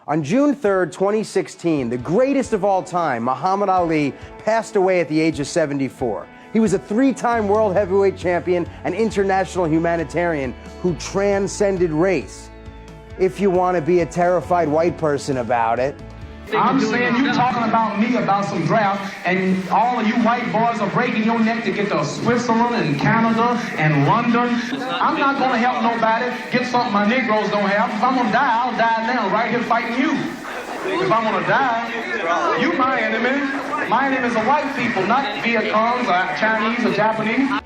On June 3rd, 2016, the greatest of all time, Muhammad Ali, passed away at the age of 74. He was a three-time world heavyweight champion and international humanitarian who transcended race. If you want to be a terrified white person about it. I'm saying you talking about me about some draft, and all of you white boys are breaking your neck to get to Switzerland and Canada and London. I'm not going to help nobody get something my Negroes don't have. If I'm going to die, I'll die now, right here fighting you. If I'm going to die, you my enemy. My enemy is the white people, not Viet Congs or Chinese or Japanese.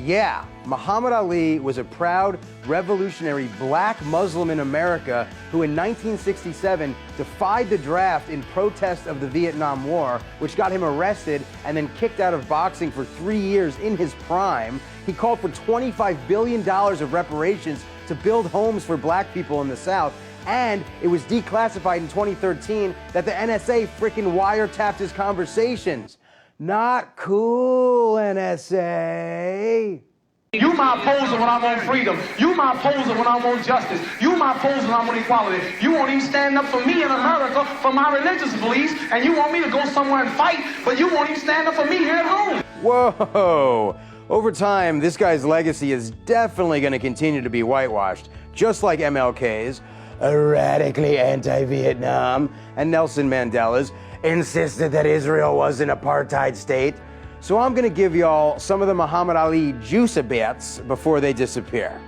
Yeah, Muhammad Ali was a proud, revolutionary black Muslim in America who in 1967 defied the draft in protest of the Vietnam War, which got him arrested and then kicked out of boxing for 3 years in his prime. He called for $25 billion of reparations to build homes for black people in the South, and it was declassified in 2013 that the NSA frickin' wiretapped his conversations. Not cool, NSA. You my opposer when I want freedom. You my opposer when I want justice. You my opposer when I want equality. You won't even stand up for me in America for my religious beliefs, and you want me to go somewhere and fight, but you won't even stand up for me here at home. Whoa. Over time, this guy's legacy is definitely going to continue to be whitewashed, just like MLK's, radically anti-Vietnam, and Nelson Mandela's, insisted that Israel was an apartheid state. So I'm going to give y'all some of the Muhammad Ali juice bits before they disappear.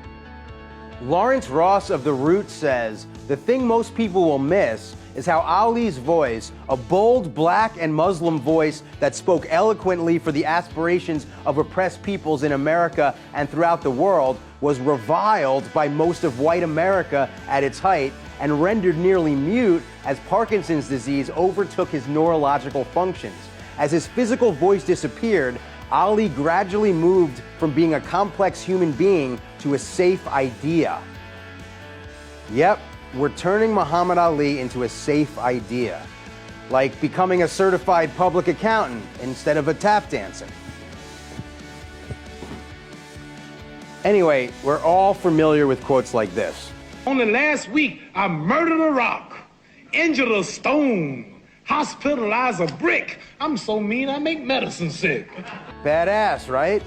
Lawrence Ross of The Root says, the thing most people will miss is how Ali's voice, a bold black and Muslim voice that spoke eloquently for the aspirations of oppressed peoples in America and throughout the world, was reviled by most of white America at its height and rendered nearly mute as Parkinson's disease overtook his neurological functions. As his physical voice disappeared, Ali gradually moved from being a complex human being to a safe idea. Yep, we're turning Muhammad Ali into a safe idea, like becoming a certified public accountant instead of a tap dancer. Anyway, we're all familiar with quotes like this. Only last week, I murdered a rock, injured a stone, hospitalized a brick. I'm so mean, I make medicine sick. Badass, right?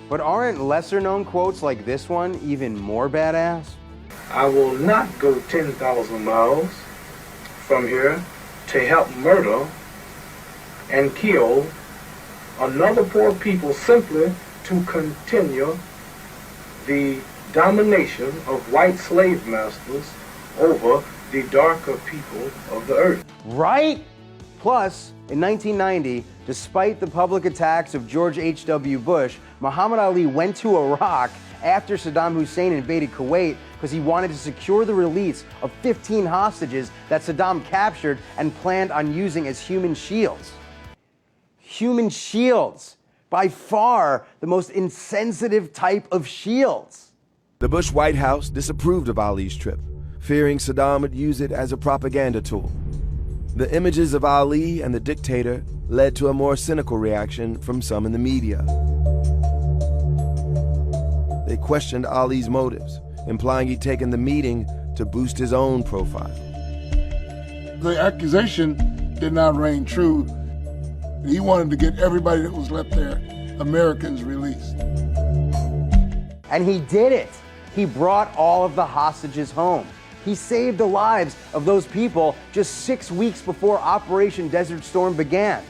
But aren't lesser-known quotes like this one even more badass? I will not go 10,000 miles from here to help murder and kill another poor people simply to continue the domination of white slave masters over the darker people of the earth. Right? Plus, in 1990, despite the public attacks of George H.W. Bush, Muhammad Ali went to Iraq after Saddam Hussein invaded Kuwait because he wanted to secure the release of 15 hostages that Saddam captured and planned on using as human shields. Human shields. By far the most insensitive type of shields. The Bush White House disapproved of Ali's trip, fearing Saddam would use it as a propaganda tool. The images of Ali and the dictator led to a more cynical reaction from some in the media. They questioned Ali's motives, implying he'd taken the meeting to boost his own profile. The accusation did not ring true. He wanted to get everybody that was left there, Americans, released. And he did it. He brought all of the hostages home. He saved the lives of those people just 6 weeks before Operation Desert Storm began.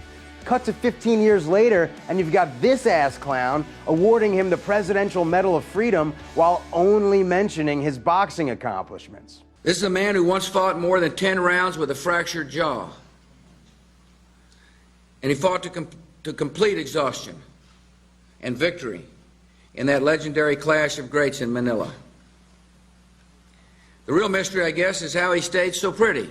Cut to 15 years later, and you've got this ass clown awarding him the Presidential Medal of Freedom while only mentioning his boxing accomplishments. This is a man who once fought more than 10 rounds with a fractured jaw. And he fought to complete exhaustion and victory in that legendary clash of greats in Manila. The real mystery, I guess, is how he stayed so pretty.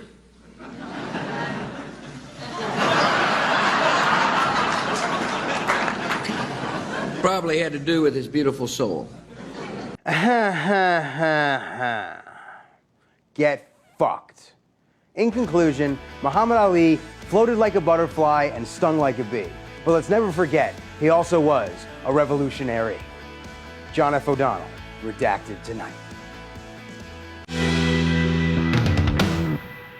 Probably had to do with his beautiful soul. Get fucked. In conclusion, Muhammad Ali floated like a butterfly and stung like a bee. But let's never forget, he also was a revolutionary. John F. O'Donnell, redacted tonight.